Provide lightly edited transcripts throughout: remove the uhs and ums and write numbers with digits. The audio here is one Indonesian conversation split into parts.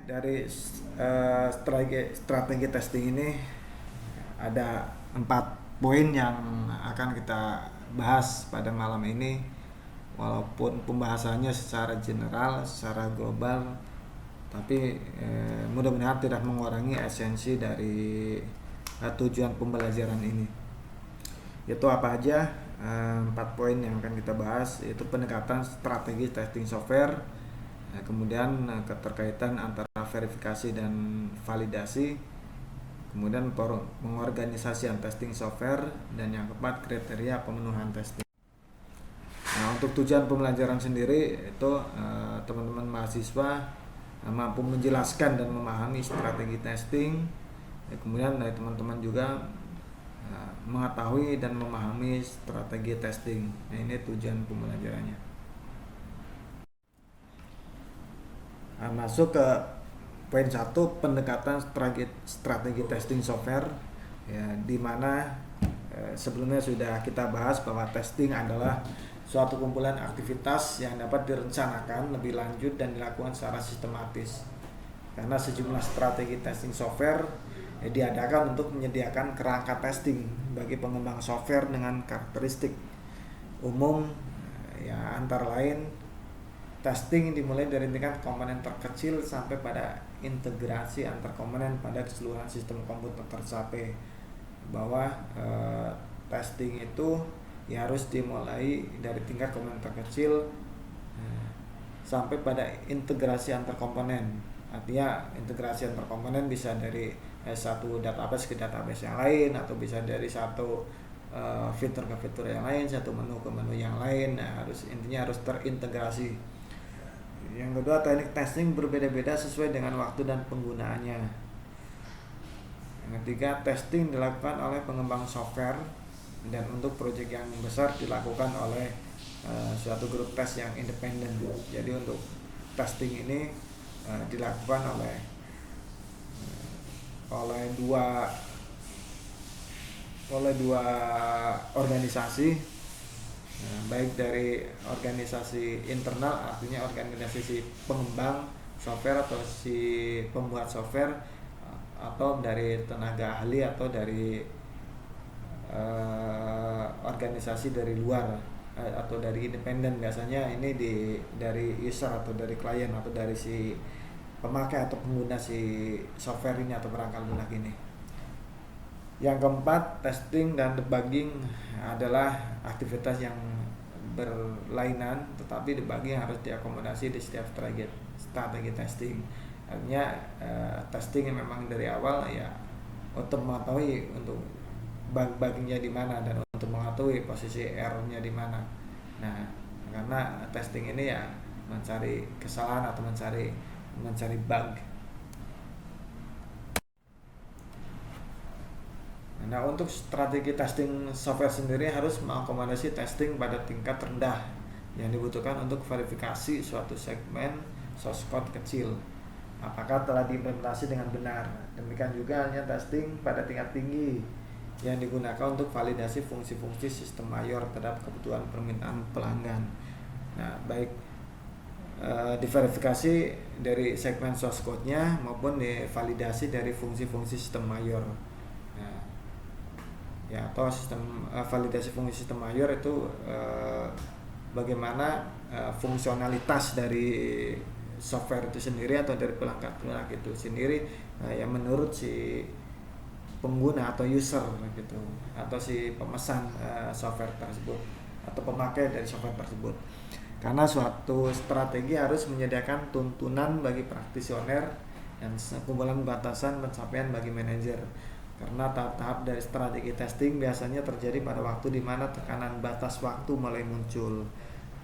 Dari strategi testing ini ada 4 poin yang akan kita bahas pada malam ini. Walaupun pembahasannya secara general, secara global, tapi mudah-mudahan tidak mengurangi esensi dari tujuan pembelajaran ini. Itu apa aja? 4 poin yang akan kita bahas, yaitu pendekatan strategi testing software, kemudian keterkaitan antara verifikasi dan validasi, kemudian pengorganisasian testing software, dan yang keempat kriteria pemenuhan testing. Nah, untuk tujuan pembelajaran sendiri itu teman-teman mahasiswa mampu menjelaskan dan memahami strategi testing, kemudian dari teman-teman juga mengetahui dan memahami strategi testing. Nah, ini tujuan pembelajarannya. Nah, masuk ke poin 1, pendekatan strategi testing software, ya, di mana sebelumnya sudah kita bahas bahwa testing adalah suatu kumpulan aktivitas yang dapat direncanakan lebih lanjut dan dilakukan secara sistematis. Karena sejumlah strategi testing software diadakan untuk menyediakan kerangka testing bagi pengembang software dengan karakteristik umum, ya, antara lain testing dimulai dari tingkat komponen terkecil sampai pada integrasi antar komponen pada keseluruhan sistem komputer tercapai. Bahwa testing itu ya harus dimulai dari tingkat komponen terkecil sampai pada integrasi antar komponen. Artinya integrasi antar komponen bisa dari satu database ke database yang lain, atau bisa dari satu fitur ke fitur yang lain, satu menu ke menu yang lain. Nah, intinya harus terintegrasi. Yang kedua, teknik testing berbeda-beda sesuai dengan waktu dan penggunaannya. Yang ketiga, testing dilakukan oleh pengembang software, dan untuk proyek yang besar dilakukan oleh suatu grup tes yang independen. Jadi untuk testing ini dilakukan oleh dua organisasi, baik dari organisasi internal, artinya organisasi si pengembang software atau si pembuat software, atau dari tenaga ahli, atau dari organisasi dari luar, atau dari independen. Biasanya ini dari user atau dari klien atau dari si pemakai atau pengguna si software ini atau perangkat lunak ini. Yang keempat, testing dan debugging adalah aktivitas yang berlainan, tetapi debugging harus diakomodasi di setiap strategi testing. Artinya testing yang memang dari awal ya untuk mengetahui untuk bug-bugnya di mana dan untuk mengetahui posisi errornya di mana. Nah, karena testing ini ya mencari kesalahan atau mencari bug. Nah, untuk strategi testing software sendiri harus mengakomodasi testing pada tingkat rendah yang dibutuhkan untuk verifikasi suatu segmen source code kecil apakah telah diimplementasi dengan benar. Demikian juga hanya testing pada tingkat tinggi yang digunakan untuk validasi fungsi-fungsi sistem mayor terhadap kebutuhan permintaan pelanggan. Nah, baik diverifikasi dari segmen source code-nya maupun divalidasi dari fungsi-fungsi sistem mayor. Nah, ya, atau sistem validasi fungsi sistem mayor itu bagaimana fungsionalitas dari software itu sendiri atau dari pelanggan itu sendiri yang menurut si pengguna atau user gitu, atau si pemesan software tersebut atau pemakai dari software tersebut. Karena suatu strategi harus menyediakan tuntunan bagi praktisioner dan kumpulan batasan pencapaian bagi manajer. Karena tahap-tahap dari strategi testing biasanya terjadi pada waktu di mana tekanan batas waktu mulai muncul.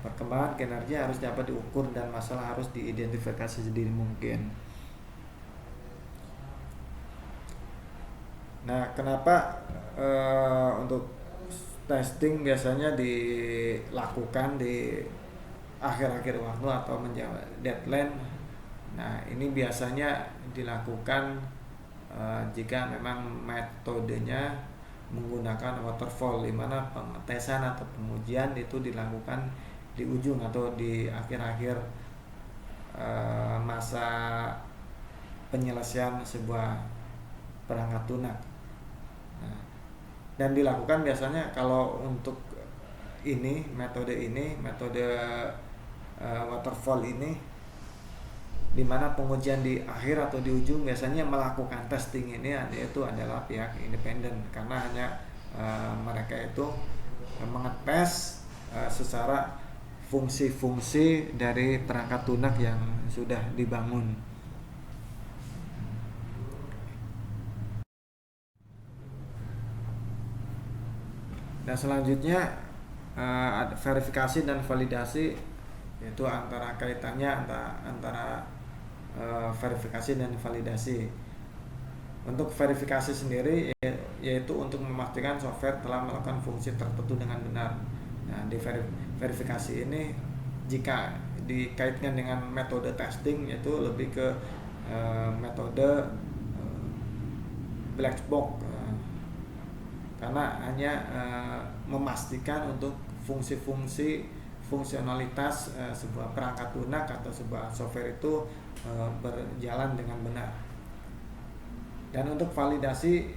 Perkembangan kinerja harus dapat diukur dan masalah harus diidentifikasi sedini mungkin. Nah, kenapa untuk testing biasanya dilakukan di akhir-akhir waktu atau menjawab deadline? Nah, ini biasanya dilakukan jika memang metodenya menggunakan waterfall, di mana pengetesan atau pengujian itu dilakukan di ujung atau di akhir-akhir masa penyelesaian sebuah perangkat lunak. Nah, dan dilakukan biasanya kalau untuk metode waterfall ini, di mana pengujian di akhir atau di ujung biasanya melakukan testing ini yaitu adalah pihak independen, karena hanya mereka itu mengetes secara fungsi-fungsi dari perangkat lunak yang sudah dibangun. Dan selanjutnya verifikasi dan validasi, yaitu kaitannya antara verifikasi dan validasi. Untuk verifikasi sendiri yaitu untuk memastikan software telah melakukan fungsi tertentu dengan benar. Nah, di verifikasi ini jika dikaitkan dengan metode testing, yaitu lebih ke metode black box, karena hanya memastikan untuk fungsionalitas sebuah perangkat lunak atau sebuah software itu berjalan dengan benar. Dan untuk validasi,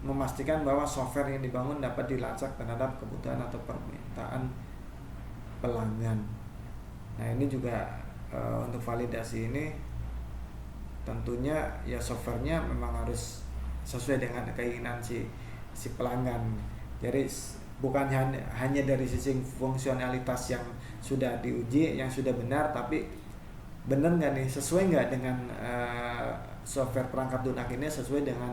memastikan bahwa software yang dibangun dapat dilacak terhadap kebutuhan atau permintaan pelanggan. Nah, ini juga untuk validasi ini tentunya ya softwarenya memang harus sesuai dengan keinginan si pelanggan. Jadi bukan hanya dari sisi fungsionalitas yang sudah diuji, yang sudah benar, tapi benar nggak nih, sesuai nggak dengan software perangkat lunak ini sesuai dengan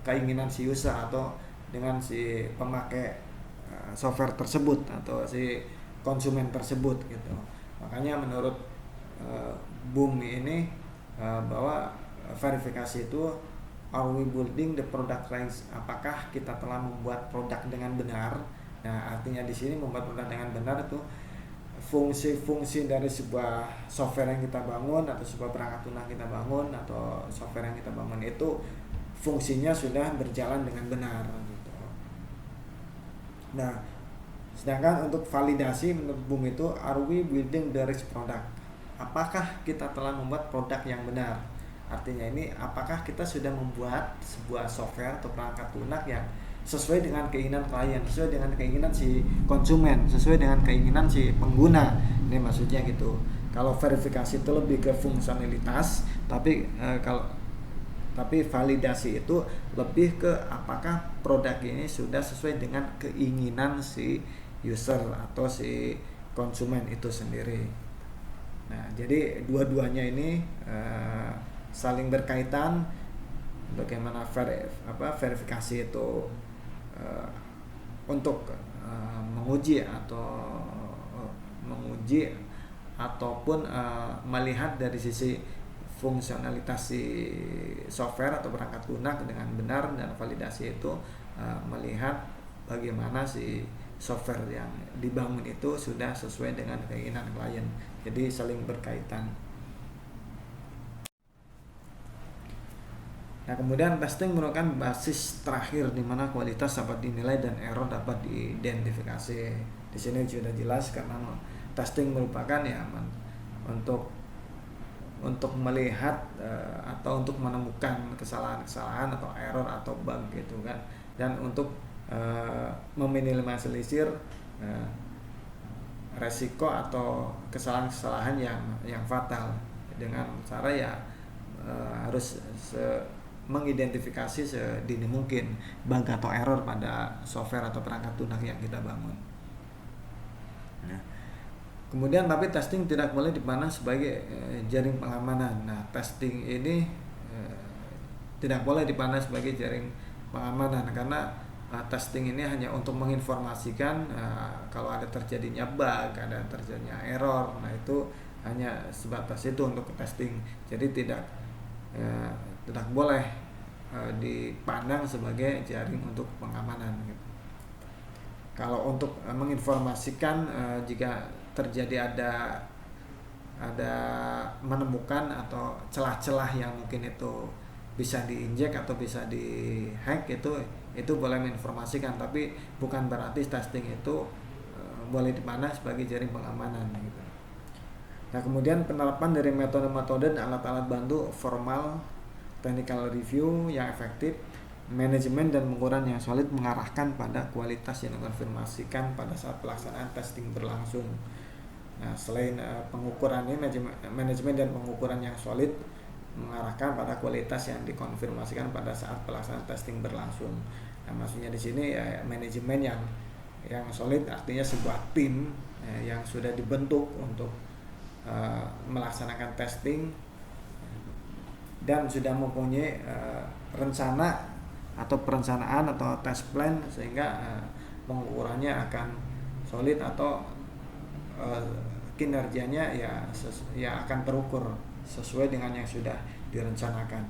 keinginan si user atau dengan si pemakai software tersebut atau si konsumen tersebut gitu. Makanya menurut Bumi ini bahwa verifikasi itu, are we building the product right? Apakah kita telah membuat produk dengan benar? Nah, artinya di sini membuat produk dengan benar itu fungsi-fungsi dari sebuah software yang kita bangun atau sebuah perangkat lunak kita bangun atau software yang kita bangun itu fungsinya sudah berjalan dengan benar gitu. Nah, sedangkan untuk validasi menurut Bung itu, are we building the right product? Apakah kita telah membuat produk yang benar? Artinya ini, apakah kita sudah membuat sebuah software atau perangkat lunak yang sesuai dengan keinginan klien, sesuai dengan keinginan si konsumen, sesuai dengan keinginan si pengguna. Ini maksudnya gitu. Kalau verifikasi itu lebih ke fungsionalitas, tapi validasi itu lebih ke apakah produk ini sudah sesuai dengan keinginan si user atau si konsumen itu sendiri. Nah, jadi dua-duanya ini saling berkaitan. Bagaimana verifikasi itu untuk menguji ataupun melihat dari sisi fungsionalitas si software atau perangkat lunak dengan benar, dan validasi itu melihat bagaimana si software yang dibangun itu sudah sesuai dengan keinginan klien. Jadi saling berkaitan. Nah, kemudian testing merupakan basis terakhir di mana kualitas dapat dinilai dan error dapat diidentifikasi. Di sini sudah jelas, karena testing merupakan ya untuk melihat atau untuk menemukan kesalahan-kesalahan atau error atau bug gitu kan, dan untuk meminimalisir resiko atau kesalahan-kesalahan yang fatal dengan cara ya harus mengidentifikasi sedini mungkin bug atau error pada software atau perangkat lunak yang kita bangun. Nah, kemudian tapi testing tidak boleh dipandang sebagai jaring pengamanan. Nah, testing ini tidak boleh dipandang sebagai jaring pengamanan, karena testing ini hanya untuk menginformasikan kalau ada terjadinya bug, ada terjadinya error. Nah, itu hanya sebatas itu untuk testing. Jadi tidak boleh dipandang sebagai jaring untuk pengamanan gitu. Kalau untuk menginformasikan jika terjadi ada menemukan atau celah-celah yang mungkin itu bisa diinjek atau bisa dihack, itu boleh menginformasikan, tapi bukan berarti testing itu boleh dipandang sebagai jaring pengamanan gitu. Nah, kemudian penerapan dari metode-metode dan alat-alat bantu formal, technical review yang efektif, manajemen dan pengukuran yang solid mengarahkan pada kualitas yang dikonfirmasikan pada saat pelaksanaan testing berlangsung. Nah, selain pengukuran ini, manajemen dan pengukuran yang solid mengarahkan pada kualitas yang dikonfirmasikan pada saat pelaksanaan testing berlangsung. Nah, maksudnya di sini ya, manajemen yang solid artinya sebuah tim yang sudah dibentuk untuk melaksanakan testing dan sudah mempunyai rencana atau perencanaan atau test plan sehingga pengukurannya akan solid atau kinerjanya ya akan terukur sesuai dengan yang sudah direncanakan.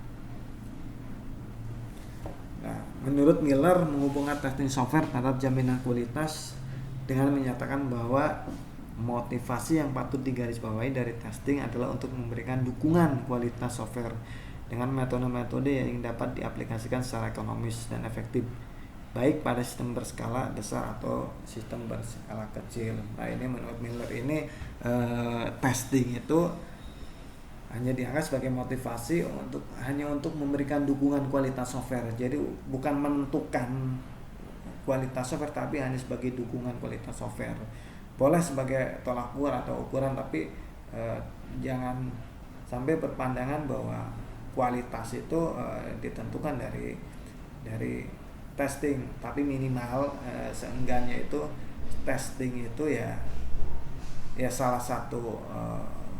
Nah, menurut Miller menghubungkan testing software terhadap jaminan kualitas dengan menyatakan bahwa motivasi yang patut digarisbawahi dari testing adalah untuk memberikan dukungan kualitas software dengan metode-metode yang dapat diaplikasikan secara ekonomis dan efektif, baik pada sistem berskala besar atau sistem berskala kecil. Nah, ini menurut Miller ini testing itu hanya dianggap sebagai motivasi hanya untuk memberikan dukungan kualitas software. Jadi bukan menentukan kualitas software, tapi hanya sebagai dukungan kualitas software. Boleh sebagai tolak ukur atau ukuran, tapi jangan sampai berpandangan bahwa kualitas itu ditentukan dari testing, tapi minimal seenggaknya itu testing itu ya salah satu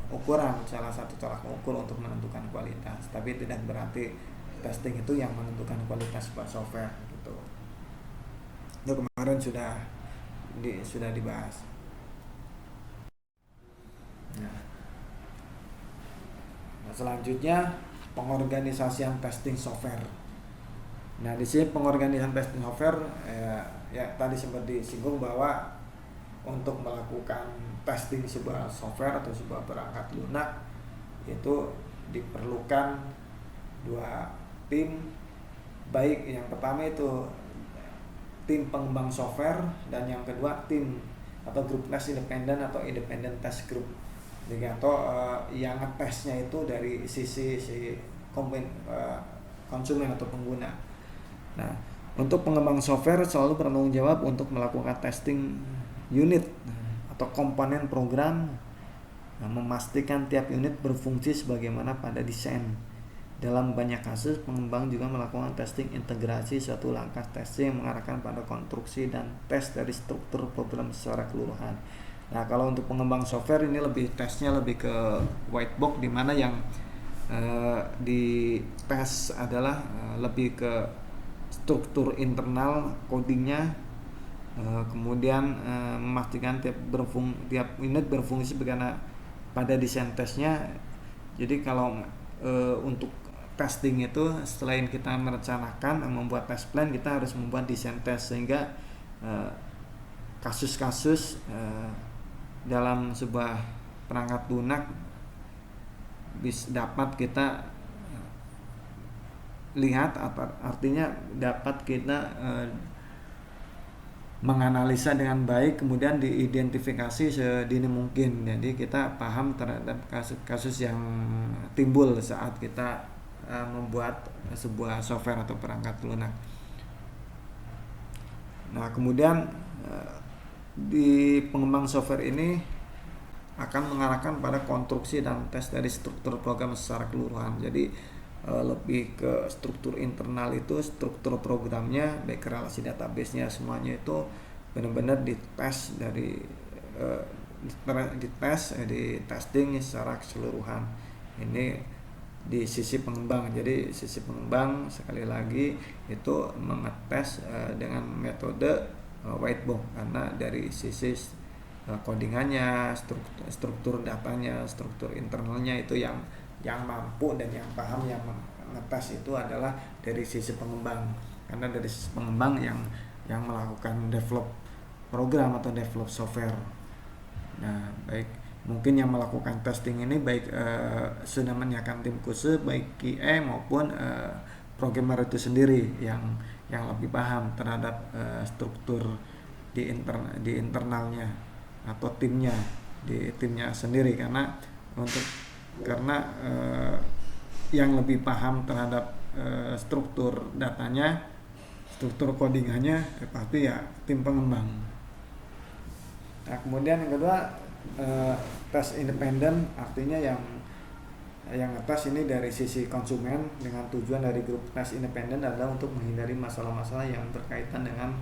ukuran, salah satu tolak ukur untuk menentukan kualitas, tapi tidak berarti testing itu yang menentukan kualitas sebuah software gitu. Itu kemarin sudah dibahas. Nah, selanjutnya pengorganisasian testing software. Nah, di sini pengorganisasian testing software ya tadi sempat disinggung bahwa untuk melakukan testing sebuah software atau sebuah perangkat lunak itu diperlukan dua tim, baik yang pertama itu tim pengembang software dan yang kedua tim atau grup tes independen atau independent test group. Jadi atau yang ngetesnya itu dari sisi konsumen atau pengguna. Nah, untuk pengembang software selalu bertanggung jawab untuk melakukan testing unit atau komponen program, memastikan tiap unit berfungsi sebagaimana pada desain. Dalam banyak kasus, pengembang juga melakukan testing integrasi, suatu langkah testing yang mengarahkan pada konstruksi dan tes dari struktur program secara keseluruhan. Nah, kalau untuk pengembang software ini tesnya lebih ke white box, di mana yang di tes adalah lebih ke struktur internal codingnya, kemudian memastikan tiap unit berfungsi sebagaimana pada desain tesnya. Jadi kalau untuk testing itu selain kita merencanakan membuat test plan, kita harus membuat desain test sehingga kasus-kasus dalam sebuah perangkat lunak dapat kita lihat, artinya dapat kita menganalisa dengan baik, kemudian diidentifikasi sedini mungkin. Jadi kita paham terhadap kasus-kasus yang timbul saat kita membuat sebuah software atau perangkat lunak. Nah, kemudian di pengembang software ini akan mengarahkan pada konstruksi dan tes dari struktur program secara keseluruhan. Jadi lebih ke struktur internal, itu struktur programnya, baik relasi database-nya, semuanya itu benar-benar dites di testing secara keseluruhan. Ini di sisi pengembang. Jadi sisi pengembang sekali lagi itu mengetes dengan metode white box, karena dari sisi codingannya, struktur datanya, struktur internalnya itu yang mampu dan yang paham, yang ngetes itu adalah dari sisi pengembang, karena dari sisi pengembang yang melakukan develop program atau develop software. Nah, baik mungkin yang melakukan testing ini baik sudah menyiapkan tim khusus, baik QA maupun programmer itu sendiri yang lebih paham terhadap struktur di internalnya atau timnya. di timnya sendiri, karena yang lebih paham terhadap struktur datanya, struktur codingannya pasti ya tim pengembang. Nah, kemudian yang kedua, tes independen, artinya yang ngetes ini dari sisi konsumen, dengan tujuan dari grup tes independen adalah untuk menghindari masalah-masalah yang berkaitan dengan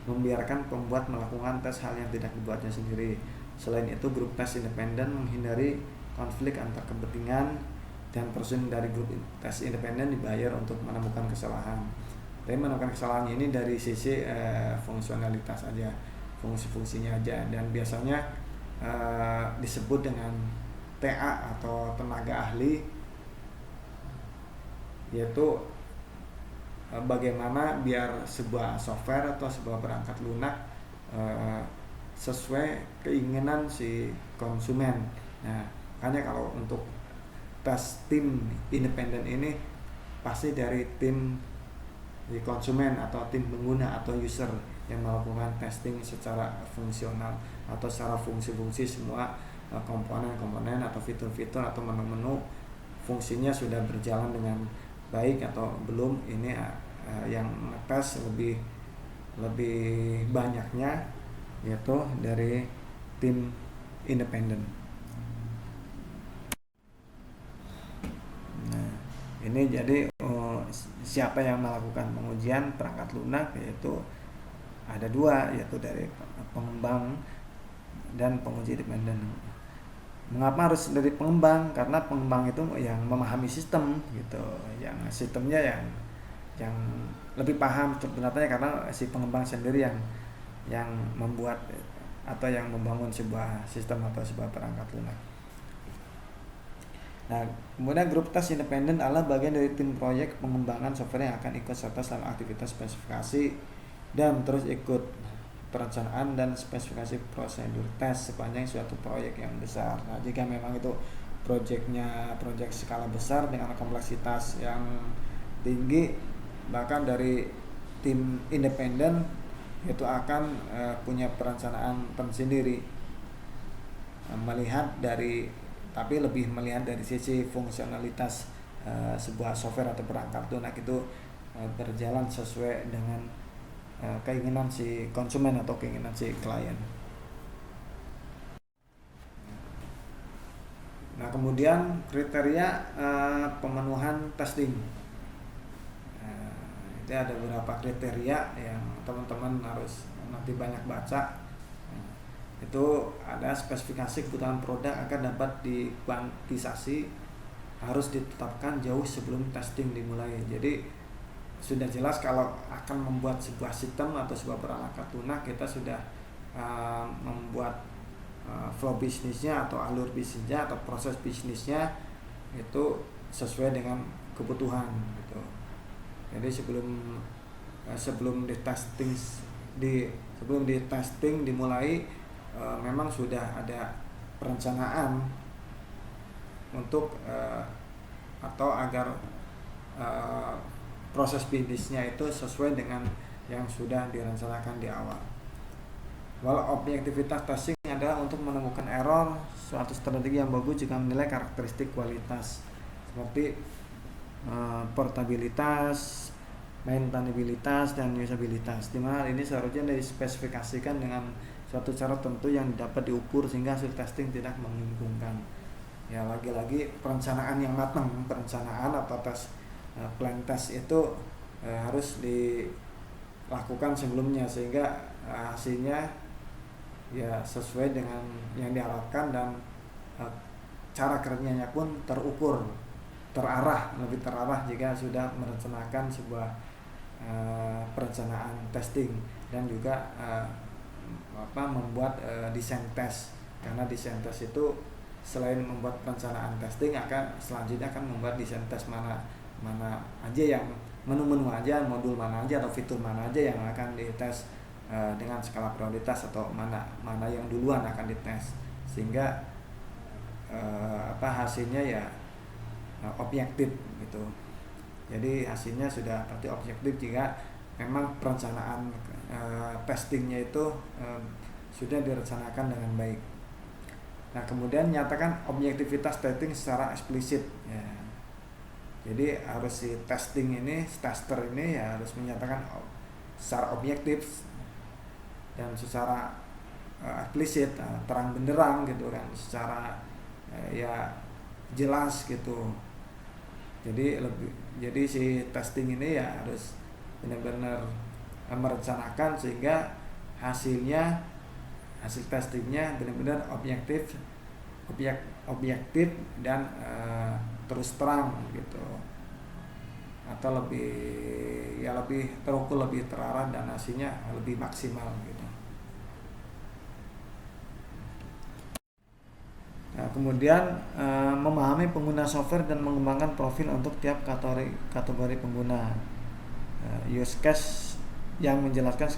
membiarkan pembuat melakukan tes hal yang tidak dibuatnya sendiri. Selain itu, grup tes independen menghindari konflik antar kepentingan, dan personil dari grup tes independen dibayar untuk menemukan kesalahan. Tapi menemukan kesalahan ini dari sisi fungsionalitas aja, fungsi-fungsinya aja, dan biasanya disebut dengan TA atau tenaga ahli, yaitu bagaimana biar sebuah software atau sebuah perangkat lunak sesuai keinginan si konsumen. Nah, makanya kalau untuk tes tim independen ini pasti dari tim di konsumen atau tim pengguna atau user yang melakukan testing secara fungsional atau secara fungsi-fungsi semua komponen-komponen atau fitur-fitur atau menu-menu fungsinya sudah berjalan dengan baik atau belum. Ini yang tes lebih banyaknya yaitu dari tim independen. Nah, ini jadi siapa yang melakukan pengujian perangkat lunak, yaitu ada dua, yaitu dari pengembang dan penguji independen. Mengapa harus dari pengembang? Karena pengembang itu yang memahami sistem gitu, yang sistemnya yang lebih paham sebenarnya, karena si pengembang sendiri yang membuat atau yang membangun sebuah sistem atau sebuah perangkat lunak. Nah, kemudian grup tes independen adalah bagian dari tim proyek pengembangan software yang akan ikut serta dalam aktivitas spesifikasi dan terus ikut perencanaan dan spesifikasi prosedur tes sepanjang suatu proyek yang besar. Nah, jika memang itu proyek skala besar dengan kompleksitas yang tinggi, bahkan dari tim independen itu akan punya perencanaan tersendiri, tapi lebih melihat dari sisi fungsionalitas sebuah software atau perangkat lunak itu berjalan sesuai dengan keinginan si konsumen atau keinginan si klien. Nah, kemudian kriteria pemenuhan testing. Itu ada beberapa kriteria yang teman-teman harus nanti banyak baca. Itu ada spesifikasi kebutuhan produk agar dapat dikuantisasi, harus ditetapkan jauh sebelum testing dimulai. Jadi sudah jelas kalau akan membuat sebuah sistem atau sebuah perangkat lunak, kita sudah membuat flow bisnisnya atau alur bisnisnya atau proses bisnisnya itu sesuai dengan kebutuhan gitu. Jadi sebelum di testing dimulai, memang sudah ada perencanaan untuk atau agar proses bisnisnya itu sesuai dengan yang sudah direncanakan di awal. Walau objektivitas testing adalah untuk menemukan error, suatu strategi yang bagus jika menilai karakteristik kualitas seperti portabilitas, maintainabilitas, dan usabilitas, di mana ini seharusnya dispesifikasikan dengan suatu cara tertentu yang dapat diukur sehingga hasil testing tidak membingungkan. Ya, lagi-lagi perencanaan yang matang, perencanaan atau plan test itu harus dilakukan sebelumnya sehingga hasilnya ya sesuai dengan yang diharapkan, dan cara kerjanya pun terukur, lebih terarah jika sudah merencanakan sebuah perencanaan testing, dan juga membuat desain test, karena desain test itu selain membuat perencanaan testing selanjutnya akan membuat desain test mana aja, yang menu-menu aja, modul mana aja atau fitur mana aja yang akan dites dengan skala prioritas, atau mana yang duluan akan dites, sehingga hasilnya ya objektif gitu. Jadi hasilnya sudah pasti objektif jika memang perencanaan testingnya itu sudah direncanakan dengan baik. Nah, kemudian nyatakan objektivitas testing secara eksplisit. Ya. Jadi harus si testing ini, tester ini ya harus menyatakan secara objektif dan secara eksplisit, terang benderang gitu kan, secara ya jelas gitu. Jadi si testing ini ya harus benar-benar merencanakan sehingga hasil testingnya benar-benar objektif dan terus terang gitu, atau lebih terukur, lebih terarah, dan hasilnya lebih maksimal gitu. Nah, kemudian memahami pengguna software dan mengembangkan profil untuk tiap kategori pengguna. Use case yang menjelaskan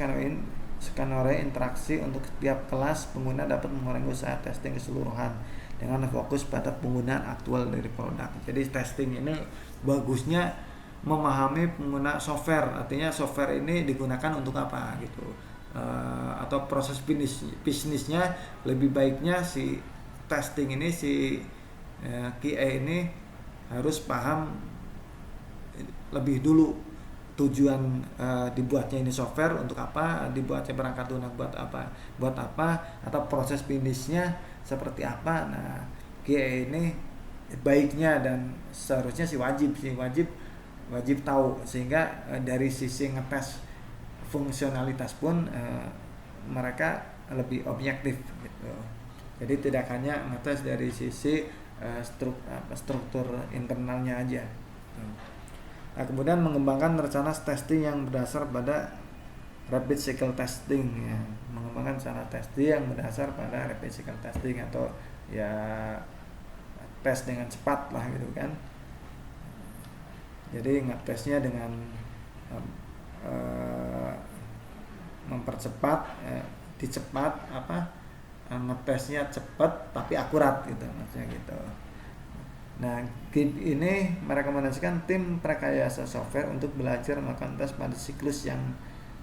skenario interaksi untuk setiap kelas pengguna dapat mengurangi usaha testing keseluruhan dengan fokus pada penggunaan aktual dari produk. Jadi testing ini bagusnya memahami pengguna software, artinya software ini digunakan untuk apa gitu, atau proses bisnisnya. Lebih baiknya si testing ini, si QA ini harus paham lebih dulu tujuan dibuatnya ini software untuk apa, dibuatnya perangkat lunak buat apa, atau proses bisnisnya seperti apa. Nah, QA ini baiknya dan seharusnya wajib tahu, sehingga dari sisi ngetes fungsionalitas pun mereka lebih objektif gitu. Jadi tidak hanya ngetes dari sisi struktur internalnya aja. Nah, kemudian mengembangkan rencana testing yang berdasar pada rapid cycle testing, ya. Mengembangkan cara testing yang berdasar pada rapid cycle testing, atau ya tes dengan cepat lah gitu kan. Jadi ngetesnya dengan mempercepat, ngetesnya cepat tapi akurat gitu maksudnya gitu. Nah, GIP ini merekomendasikan tim rekayasa software untuk belajar melakukan tes pada siklus yang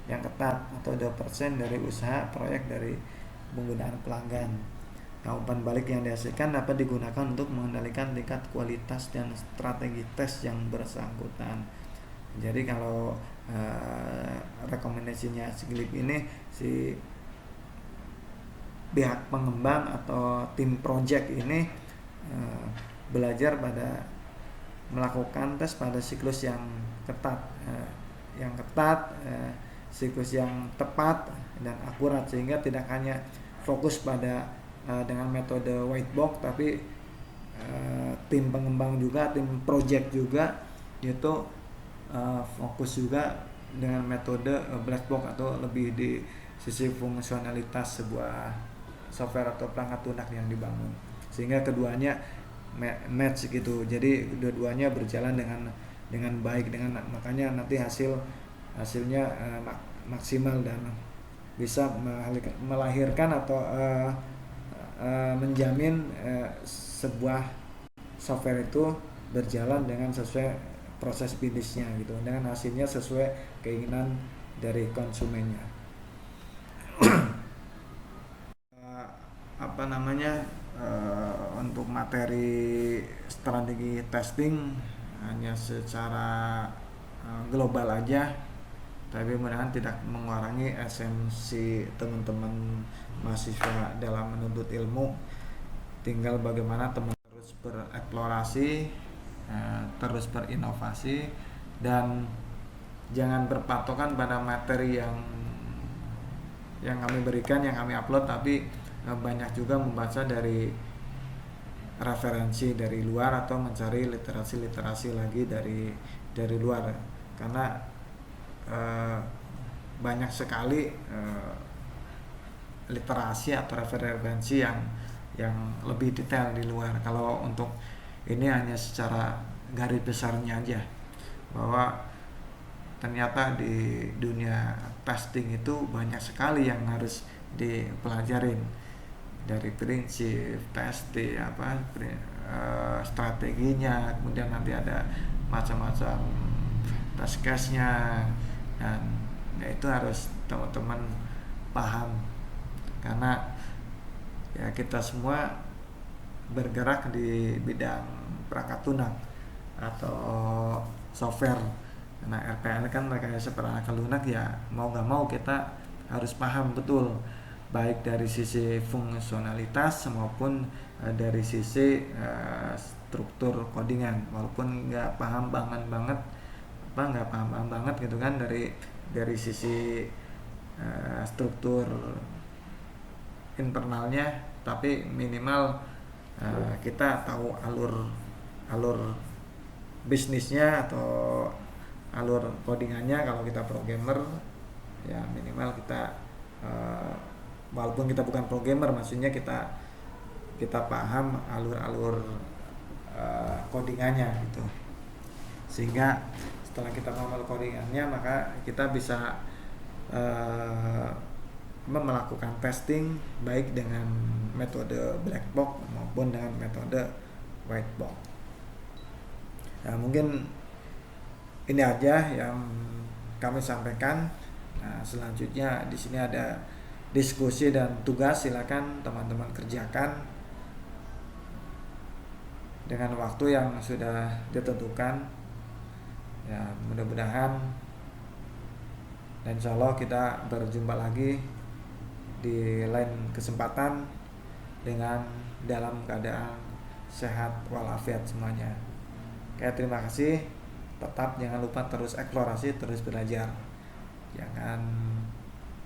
ketat, atau 2% dari usaha proyek dari penggunaan pelanggan. Nah, umpan balik yang dihasilkan dapat digunakan untuk mengendalikan tingkat kualitas dan strategi tes yang bersangkutan. Jadi kalau rekomendasinya si GIP ini, si pihak pengembang atau tim project ini belajar pada melakukan tes pada siklus yang ketat, siklus yang tepat dan akurat, sehingga tidak hanya fokus pada dengan metode white box, tapi tim pengembang juga, tim project juga itu fokus juga dengan metode black box, atau lebih di sisi fungsionalitas sebuah software atau perangkat lunak yang dibangun, sehingga keduanya match gitu. Jadi dua-duanya berjalan dengan baik, makanya nanti hasilnya maksimal dan bisa melahirkan atau menjamin sebuah software itu berjalan dengan sesuai proses bisnisnya gitu, dengan hasilnya sesuai keinginan dari konsumennya. Untuk materi strategi testing hanya secara global aja, tapi mudah-mudahan tidak mengurangi esensi teman-teman mahasiswa dalam menuntut ilmu. Tinggal bagaimana teman terus bereksplorasi, terus berinovasi, dan jangan berpatokan pada materi yang kami berikan, yang kami upload, tapi banyak juga membaca dari referensi dari luar, atau mencari literasi lagi dari luar, karena banyak sekali literasi atau referensi yang lebih detail di luar. Kalau untuk ini hanya secara garis besarnya aja, bahwa ternyata di dunia testing itu banyak sekali yang harus dipelajarin, dari prinsip testing, strateginya, kemudian nanti ada macam-macam test case-nya, dan itu harus teman-teman paham, karena ya kita semua bergerak di bidang perangkat lunak atau software. Karena RPL kan rekayasa perangkat lunak, ya mau nggak mau kita harus paham betul baik dari sisi fungsionalitas maupun dari sisi struktur codingan. Walaupun nggak paham banget gitu kan dari sisi struktur internalnya, tapi minimal kita tahu alur bisnisnya atau alur codingannya. Kalau kita programmer, ya minimal kita walaupun kita bukan programmer, maksudnya kita paham alur codingannya gitu, sehingga setelah kita paham codingannya, maka kita bisa melakukan testing baik dengan metode black box maupun dengan metode white box. Nah, mungkin ini aja yang kami sampaikan. Nah, selanjutnya di sini ada diskusi dan tugas, silakan teman-teman kerjakan dengan waktu yang sudah ditentukan. Ya, mudah-mudahan dan insya Allah kita berjumpa lagi di lain kesempatan dengan dalam keadaan sehat walafiat semuanya. Oke, terima kasih. Tetap jangan lupa terus eksplorasi, terus belajar. Jangan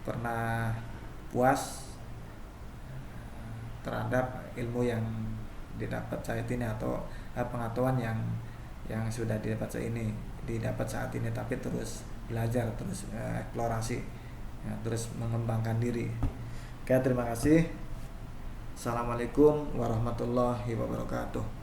pernah puas terhadap ilmu yang didapat saat ini atau pengetahuan yang sudah didapat saat ini, tapi terus belajar, terus eksplorasi, ya, terus mengembangkan diri. Oke, terima kasih. Assalamualaikum warahmatullahi wabarakatuh.